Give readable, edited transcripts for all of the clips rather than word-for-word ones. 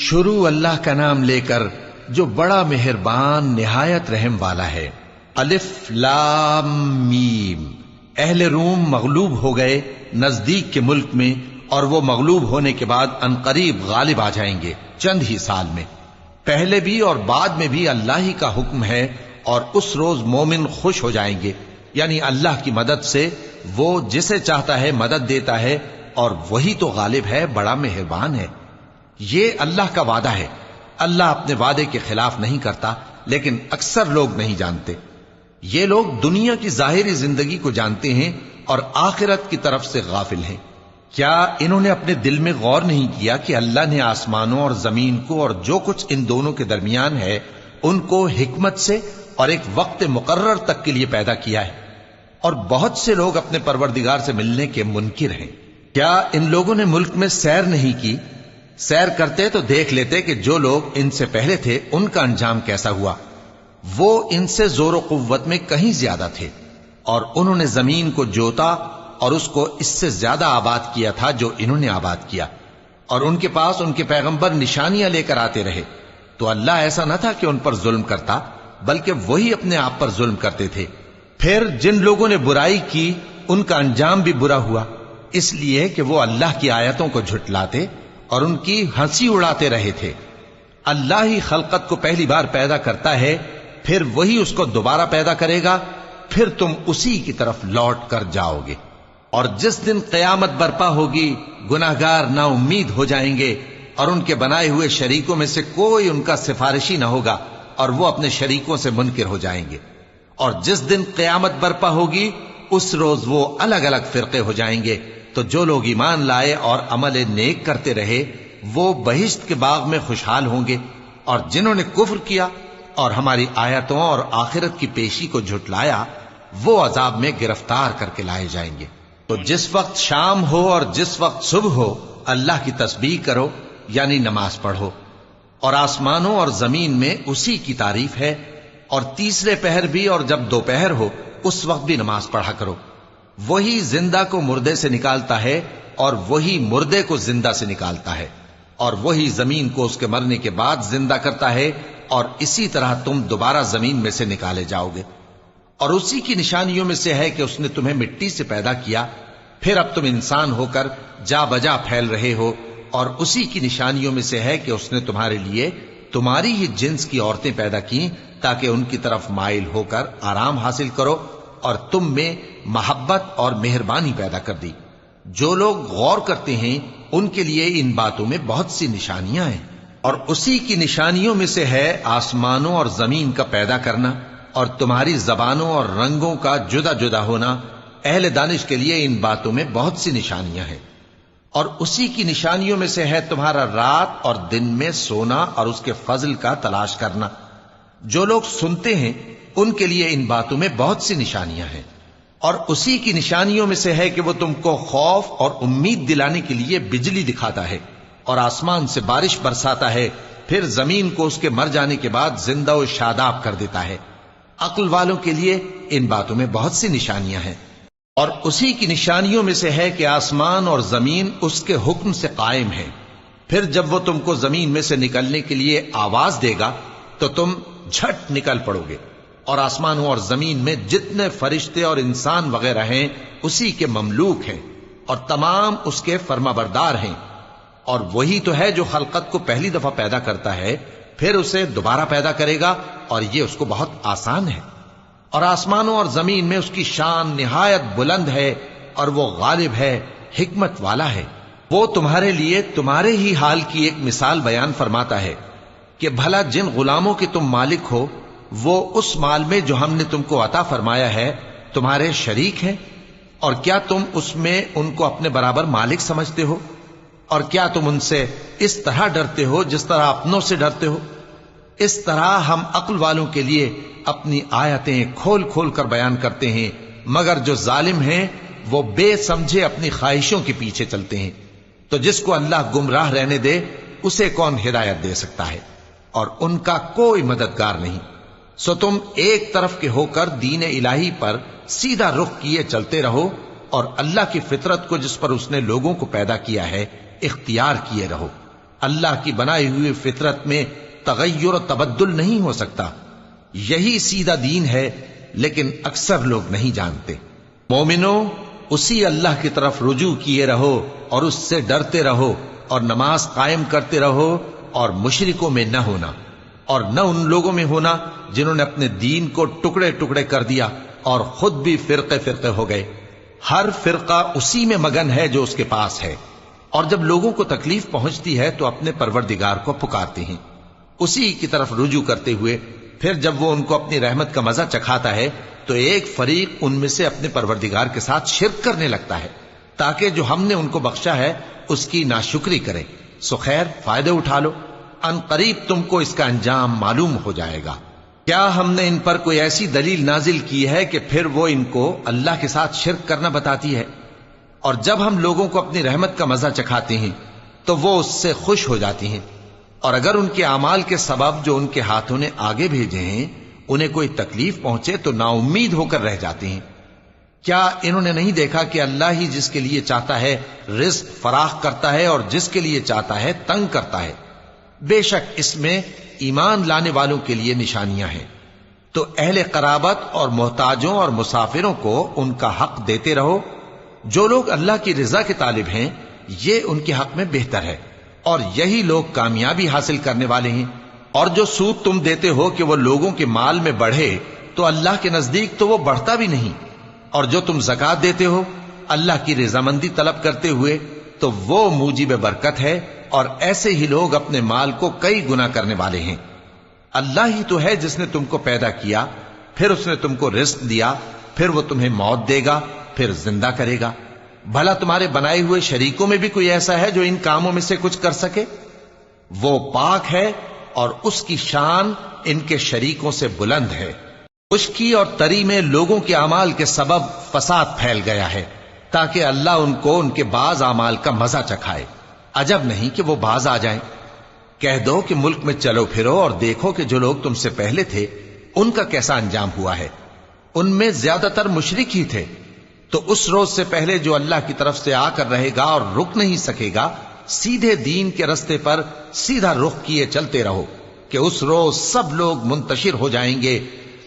شروع اللہ کا نام لے کر جو بڑا مہربان نہایت رحم والا ہے۔ الف لام میم۔ اہل روم مغلوب ہو گئے نزدیک کے ملک میں، اور وہ مغلوب ہونے کے بعد عنقریب غالب آ جائیں گے چند ہی سال میں۔ پہلے بھی اور بعد میں بھی اللہ ہی کا حکم ہے، اور اس روز مومن خوش ہو جائیں گے، یعنی اللہ کی مدد سے وہ جسے چاہتا ہے مدد دیتا ہے، اور وہی تو غالب ہے، بڑا مہربان ہے۔ یہ اللہ کا وعدہ ہے، اللہ اپنے وعدے کے خلاف نہیں کرتا، لیکن اکثر لوگ نہیں جانتے۔ یہ لوگ دنیا کی ظاہری زندگی کو جانتے ہیں اور آخرت کی طرف سے غافل ہیں۔ کیا انہوں نے اپنے دل میں غور نہیں کیا کہ اللہ نے آسمانوں اور زمین کو اور جو کچھ ان دونوں کے درمیان ہے ان کو حکمت سے اور ایک وقت مقرر تک کے لیے پیدا کیا ہے؟ اور بہت سے لوگ اپنے پروردگار سے ملنے کے منکر ہیں۔ کیا ان لوگوں نے ملک میں سیر نہیں کی؟ سیر کرتے تو دیکھ لیتے کہ جو لوگ ان سے پہلے تھے ان کا انجام کیسا ہوا۔ وہ ان سے زور و قوت میں کہیں زیادہ تھے، اور انہوں نے زمین کو جوتا اور اس کو اس سے زیادہ آباد کیا تھا جو انہوں نے آباد کیا، اور ان کے پاس ان کے پیغمبر نشانیاں لے کر آتے رہے۔ تو اللہ ایسا نہ تھا کہ ان پر ظلم کرتا، بلکہ وہی اپنے آپ پر ظلم کرتے تھے۔ پھر جن لوگوں نے برائی کی ان کا انجام بھی برا ہوا، اس لیے کہ وہ اللہ کی آیتوں کو جھٹلاتے اور ان کی ہنسی اڑاتے رہے تھے۔ اللہ ہی خلقت کو پہلی بار پیدا کرتا ہے، پھر وہی اس کو دوبارہ پیدا کرے گا، پھر تم اسی کی طرف لوٹ کر جاؤ گے۔ اور جس دن قیامت برپا ہوگی گناہگار نا امید ہو جائیں گے، اور ان کے بنائے ہوئے شریکوں میں سے کوئی ان کا سفارشی نہ ہوگا، اور وہ اپنے شریکوں سے منکر ہو جائیں گے۔ اور جس دن قیامت برپا ہوگی اس روز وہ الگ الگ فرقے ہو جائیں گے۔ تو جو لوگ ایمان لائے اور عمل نیک کرتے رہے وہ بہشت کے باغ میں خوشحال ہوں گے، اور جنہوں نے کفر کیا اور ہماری آیتوں اور آخرت کی پیشی کو جھٹلایا وہ عذاب میں گرفتار کر کے لائے جائیں گے۔ تو جس وقت شام ہو اور جس وقت صبح ہو اللہ کی تسبیح کرو، یعنی نماز پڑھو، اور آسمانوں اور زمین میں اسی کی تعریف ہے، اور تیسرے پہر بھی اور جب دوپہر ہو اس وقت بھی نماز پڑھا کرو۔ وہی زندہ کو مردے سے نکالتا ہے اور وہی مردے کو زندہ سے نکالتا ہے، اور وہی زمین کو اس کے مرنے کے بعد زندہ کرتا ہے، اور اسی طرح تم دوبارہ زمین میں سے نکالے جاؤ گے۔ اور اسی کی نشانیوں میں سے ہے کہ اس نے تمہیں مٹی سے پیدا کیا، پھر اب تم انسان ہو کر جا بجا پھیل رہے ہو، اور اسی کی نشانیوں میں سے ہے کہ اس نے تمہارے لیے تمہاری ہی جنس کی عورتیں پیدا کی تاکہ ان کی طرف مائل ہو کر آرام حاصل کرو، اور تم میں محبت اور مہربانی پیدا کر دی۔ جو لوگ غور کرتے ہیں ان کے لیے ان باتوں میں بہت سی نشانیاں ہیں۔ اور اسی کی نشانیوں میں سے ہے آسمانوں اور زمین کا پیدا کرنا، اور تمہاری زبانوں اور رنگوں کا جدا جدا ہونا۔ اہل دانش کے لیے ان باتوں میں بہت سی نشانیاں ہیں۔ اور اسی کی نشانیوں میں سے ہے تمہارا رات اور دن میں سونا اور اس کے فضل کا تلاش کرنا۔ جو لوگ سنتے ہیں ان کے لیے ان باتوں میں بہت سی نشانیاں ہیں۔ اور اسی کی نشانیوں میں سے ہے کہ وہ تم کو خوف اور امید دلانے کے لیے بجلی دکھاتا ہے، اور آسمان سے بارش برساتا ہے، پھر زمین کو اس کے مر جانے کے بعد زندہ و شاداب کر دیتا ہے۔ عقل والوں کے لیے ان باتوں میں بہت سی نشانیاں ہیں۔ اور اسی کی نشانیوں میں سے ہے کہ آسمان اور زمین اس کے حکم سے قائم ہیں، پھر جب وہ تم کو زمین میں سے نکلنے کے لیے آواز دے گا تو تم جھٹ نکل پڑو گے۔ اور آسمانوں اور زمین میں جتنے فرشتے اور انسان وغیرہ ہیں اسی کے مملوک ہیں، اور تمام اس کے فرما بردار ہیں۔ اور وہی تو ہے جو خلقت کو پہلی دفعہ پیدا کرتا ہے، پھر اسے دوبارہ پیدا کرے گا، اور یہ اس کو بہت آسان ہے۔ اور آسمانوں اور زمین میں اس کی شان نہایت بلند ہے، اور وہ غالب ہے، حکمت والا ہے۔ وہ تمہارے لیے تمہارے ہی حال کی ایک مثال بیان فرماتا ہے کہ بھلا جن غلاموں کے تم مالک ہو وہ اس مال میں جو ہم نے تم کو عطا فرمایا ہے تمہارے شریک ہیں، اور کیا تم اس میں ان کو اپنے برابر مالک سمجھتے ہو؟ اور کیا تم ان سے اس طرح ڈرتے ہو جس طرح اپنوں سے ڈرتے ہو؟ اس طرح ہم عقل والوں کے لیے اپنی آیتیں کھول کھول کر بیان کرتے ہیں، مگر جو ظالم ہیں وہ بے سمجھے اپنی خواہشوں کے پیچھے چلتے ہیں۔ تو جس کو اللہ گمراہ رہنے دے اسے کون ہدایت دے سکتا ہے، اور ان کا کوئی مددگار نہیں۔ سو تم ایک طرف کے ہو کر دین الہی پر سیدھا رخ کیے چلتے رہو، اور اللہ کی فطرت کو جس پر اس نے لوگوں کو پیدا کیا ہے اختیار کیے رہو۔ اللہ کی بنائی ہوئی فطرت میں تغیر و تبدل نہیں ہو سکتا. یہی سیدھا دین ہے، لیکن اکثر لوگ نہیں جانتے. مومنو، اسی اللہ کی طرف رجوع کیے رہو اور اس سے ڈرتے رہو اور نماز قائم کرتے رہو اور مشرکوں میں نہ ہونا، اور نہ ان لوگوں میں ہونا جنہوں نے اپنے دین کو ٹکڑے ٹکڑے کر دیا اور خود بھی فرقے فرقے ہو گئے. ہر فرقہ اسی میں مگن ہے جو اس کے پاس ہے، اور جب لوگوں کو تکلیف پہنچتی ہے تو اپنے پروردگار کو پکارتے ہیں اسی کی طرف رجوع کرتے ہوئے. پھر جب وہ ان کو اپنی رحمت کا مزہ چکھاتا ہے تو ایک فریق ان میں سے اپنے پروردگار کے ساتھ شرک کرنے لگتا ہے تاکہ جو ہم نے ان کو بخشا ہے اس کی ناشکری کریں. سو خیر، فائدے اٹھا لو، ان قریب تم کو اس کا انجام معلوم ہو جائے گا. کیا ہم نے ان پر کوئی ایسی دلیل نازل کی ہے کہ پھر وہ ان کو اللہ کے ساتھ شرک کرنا بتاتی ہے؟ اور جب ہم لوگوں کو اپنی رحمت کا مزہ چکھاتے ہیں تو وہ اس سے خوش ہو جاتی ہیں، اور اگر ان کے اعمال کے سبب جو ان کے ہاتھوں نے آگے بھیجے ہیں انہیں کوئی تکلیف پہنچے تو نا امید ہو کر رہ جاتے ہیں. کیا انہوں نے نہیں دیکھا کہ اللہ ہی جس کے لیے چاہتا ہے رزق فراخ کرتا ہے اور جس کے لیے چاہتا ہے تنگ کرتا ہے؟ بے شک اس میں ایمان لانے والوں کے لیے نشانیاں ہیں. تو اہل قرابت اور محتاجوں اور مسافروں کو ان کا حق دیتے رہو. جو لوگ اللہ کی رضا کے طالب ہیں یہ ان کے حق میں بہتر ہے، اور یہی لوگ کامیابی حاصل کرنے والے ہیں. اور جو سود تم دیتے ہو کہ وہ لوگوں کے مال میں بڑھے تو اللہ کے نزدیک تو وہ بڑھتا بھی نہیں، اور جو تم زکوٰۃ دیتے ہو اللہ کی رضامندی طلب کرتے ہوئے تو وہ موجب برکت ہے، اور ایسے ہی لوگ اپنے مال کو کئی گنا کرنے والے ہیں. اللہ ہی تو ہے جس نے تم کو پیدا کیا، پھر اس نے تم کو رزق دیا، پھر وہ تمہیں موت دے گا، پھر زندہ کرے گا. بھلا تمہارے بنائے ہوئے شریکوں میں بھی کوئی ایسا ہے جو ان کاموں میں سے کچھ کر سکے؟ وہ پاک ہے اور اس کی شان ان کے شریکوں سے بلند ہے. خشکی اور تری میں لوگوں کے اعمال کے سبب فساد پھیل گیا ہے تاکہ اللہ ان کو ان کے بعض اعمال کا مزہ چکھائے. عجب نہیں کہ وہ باز آ جائیں. کہہ دو کہ ملک میں چلو پھرو اور دیکھو کہ جو لوگ تم سے پہلے تھے ان کا کیسا انجام ہوا ہے. ان میں زیادہ تر مشرک ہی تھے. تو اس روز سے پہلے جو اللہ کی طرف سے آ کر رہے گا اور رک نہیں سکے گا، سیدھے دین کے رستے پر سیدھا رخ کیے چلتے رہو کہ اس روز سب لوگ منتشر ہو جائیں گے.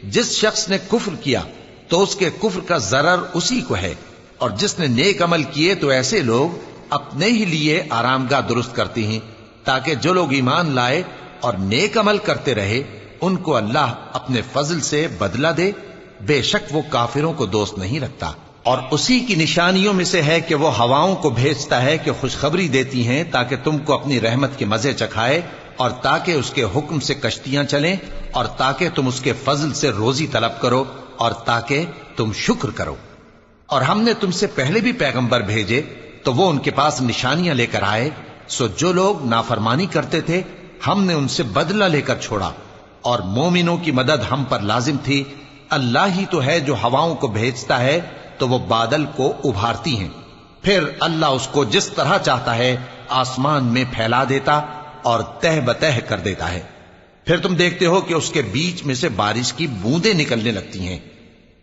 جس شخص نے کفر کیا تو اس کے کفر کا ضرر اسی کو ہے، اور جس نے نیک عمل کیے تو ایسے لوگ اپنے ہی لیے آرامگاہ درست کرتے ہیں تاکہ جو لوگ ایمان لائے اور نیک عمل کرتے رہے ان کو اللہ اپنے فضل سے بدلہ دے. بے شک وہ کافروں کو دوست نہیں رکھتا. اور اسی کی نشانیوں میں سے ہے کہ وہ ہواؤں کو بھیجتا ہے کہ خوشخبری دیتی ہیں تاکہ تم کو اپنی رحمت کے مزے چکھائے، اور تاکہ اس کے حکم سے کشتیاں چلیں، اور تاکہ تم اس کے فضل سے روزی طلب کرو، اور تاکہ تم شکر کرو. اور ہم نے تم سے پہلے بھی پیغمبر بھیجے تو وہ ان کے پاس نشانیاں لے کر آئے. سو جو لوگ نافرمانی کرتے تھے ہم نے ان سے بدلہ لے کر چھوڑا، اور مومنوں کی مدد ہم پر لازم تھی. اللہ ہی تو ہے جو ہواؤں کو بھیجتا ہے تو وہ بادل کو ابھارتی ہیں، پھر اللہ اس کو جس طرح چاہتا ہے آسمان میں پھیلا دیتا اور تہ بتہ کر دیتا ہے. پھر تم دیکھتے ہو کہ اس کے بیچ میں سے بارش کی بوندیں نکلنے لگتی ہیں.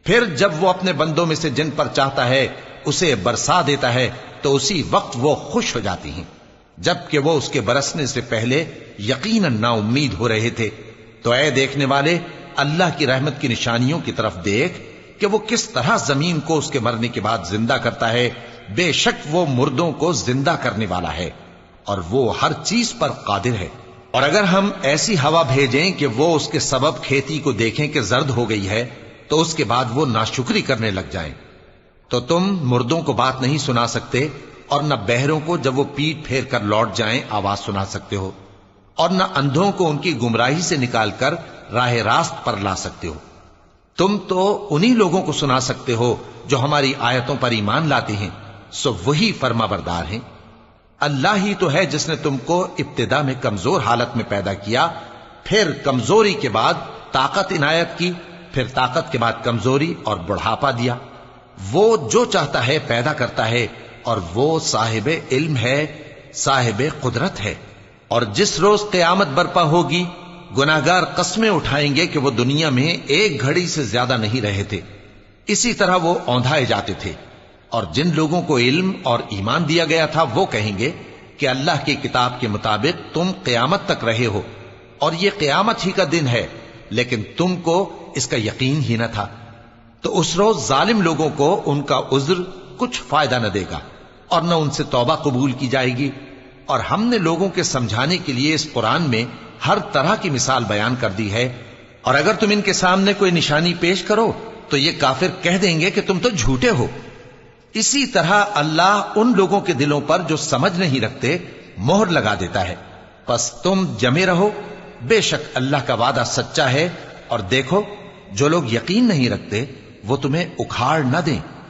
پھر جب وہ اپنے بندوں میں سے جن پر چاہتا ہے اسے برسا دیتا ہے تو اسی وقت وہ خوش ہو جاتی ہیں، جبکہ وہ اس کے برسنے سے پہلے یقیناً نا امید ہو رہے تھے. تو اے دیکھنے والے، اللہ کی رحمت کی نشانیوں کی طرف دیکھ کہ وہ کس طرح زمین کو اس کے مرنے کے بعد زندہ کرتا ہے. بے شک وہ مردوں کو زندہ کرنے والا ہے اور وہ ہر چیز پر قادر ہے. اور اگر ہم ایسی ہوا بھیجیں کہ وہ اس کے سبب کھیتی کو دیکھیں کہ زرد ہو گئی ہے تو اس کے بعد وہ ناشکری کرنے لگ جائیں، تو تم مردوں کو بات نہیں سنا سکتے، اور نہ بہروں کو جب وہ پیٹ پھیر کر لوٹ جائیں آواز سنا سکتے ہو، اور نہ اندھوں کو ان کی گمراہی سے نکال کر راہ راست پر لا سکتے ہو. تم تو انہی لوگوں کو سنا سکتے ہو جو ہماری آیتوں پر ایمان لاتے ہیں، سو وہی فرما بردار ہیں. اللہ ہی تو ہے جس نے تم کو ابتدا میں کمزور حالت میں پیدا کیا، پھر کمزوری کے بعد طاقت عنایت کی، پھر طاقت کے بعد کمزوری اور بڑھاپا دیا. وہ جو چاہتا ہے پیدا کرتا ہے، اور وہ صاحب علم ہے، صاحب قدرت ہے. اور جس روز قیامت برپا ہوگی گناہگار قسمیں اٹھائیں گے کہ وہ دنیا میں ایک گھڑی سے زیادہ نہیں رہے تھے، اسی طرح وہ اوندھائے جاتے تھے. اور جن لوگوں کو علم اور ایمان دیا گیا تھا وہ کہیں گے کہ اللہ کی کتاب کے مطابق تم قیامت تک رہے ہو اور یہ قیامت ہی کا دن ہے، لیکن تم کو اس کا یقین ہی نہ تھا۔ تو اس روز ظالم لوگوں کو ان کا عذر کچھ فائدہ نہ دے گا اور نہ ان سے توبہ قبول کی جائے گی۔ اور ہم نے لوگوں کے سمجھانے کے لیے اس قرآن میں ہر طرح کی مثال بیان کر دی ہے، اور اگر تم ان کے سامنے کوئی نشانی پیش کرو تو یہ کافر کہہ دیں گے کہ تم تو جھوٹے ہو۔ اسی طرح اللہ ان لوگوں کے دلوں پر جو سمجھ نہیں رکھتے مہر لگا دیتا ہے۔ پس تم جمے رہو، بے شک اللہ کا وعدہ سچا ہے، اور دیکھو جو لوگ یقین نہیں رکھتے وہ تمہیں اکھاڑ نہ دیں۔